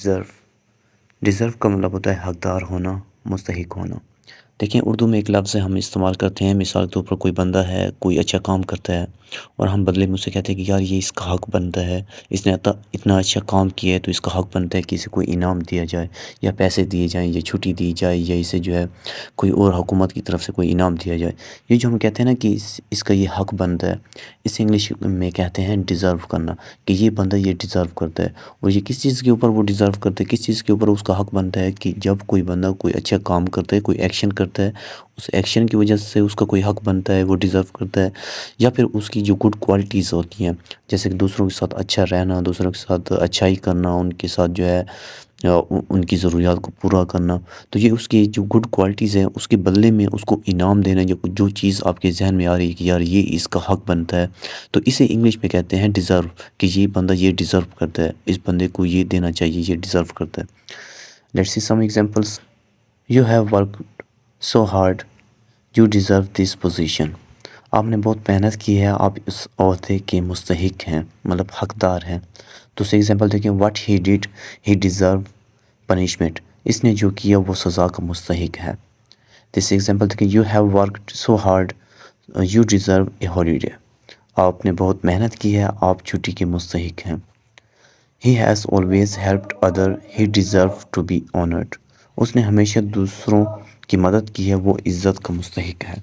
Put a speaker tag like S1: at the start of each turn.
S1: Deserve deserve کا مطلب ہوتا ہے حقدار ہونا، مستحق ہونا۔ دیکھیں اردو میں ایک لفظ ہم استعمال کرتے ہیں، مثال کے طور پر کوئی بندہ ہے، کوئی اچھا کام کرتا ہے اور ہم بدلے میں اسے کہتے ہیں کہ یار یہ اس کا حق بنتا ہے، اس نے اتنا اچھا کام کیا ہے تو اس کا حق بنتا ہے کہ اسے کوئی انعام دیا جائے یا پیسے دیے جائیں یا چھٹی دی جائے یا اسے جو ہے کوئی اور حکومت کی طرف سے کوئی انعام دیا جائے۔ یہ جو ہم کہتے ہیں نا کہ اس کا یہ حق بنتا ہے، اس انگلش میں کہتے ہیں ڈیزرو کرنا، کہ یہ بندہ یہ ڈیزرو کرتا ہے۔ اور یہ کس چیز کے اوپر وہ ڈیزرو کرتا ہے، کس چیز کے اوپر اس کا حق بنتا ہے کہ جب کوئی بندہ کوئی اچھا کام کرتا ہے، کوئی ایکشن کرتا ہے، اس ایکشن کی وجہ سے اس کا کوئی حق بنتا ہے، وہ ڈیزرو کرتا ہے، یا پھر اس کی جو گڈ کوالٹیز ہوتی ہیں جیسے کہ دوسروں کے ساتھ اچھا رہنا، دوسروں کے ساتھ اچھائی کرنا، ان کے ساتھ جو ہے ان کی ضروریات کو پورا کرنا، تو یہ اس کی جو گڈ کوالٹیز ہیں اس کے بدلے میں اس کو انعام دینا، جو چیز آپ کے ذہن میں آ رہی ہے کہ یار یہ اس کا حق بنتا ہے، تو اسے انگلش میں کہتے ہیں ڈیزرو، کہ یہ بندہ یہ ڈیزرو کرتا ہے، اس بندے کو یہ دینا چاہیے، یہ ڈیزرو کرتا ہے۔ Let's see some examples. You have worked so hard, you deserve this position. آپ نے بہت محنت کی ہے، آپ اس عہدے کے مستحق ہیں، مطلب حقدار ہیں۔ دوسری ایگزامپل دیکھیں، what he did he deserve punishment. اس نے جو کیا وہ سزا کا مستحق ہے۔ تیسری ایگزامپل دیکھیں، you have worked so hard, you deserve a holiday. آپ نے بہت محنت کی ہے، آپ چھٹی کے مستحق ہیں۔ He has always helped other, he deserve to be honoured. اس نے ہمیشہ دوسروں کی مدد کی ہے، وہ عزت کا مستحق ہے۔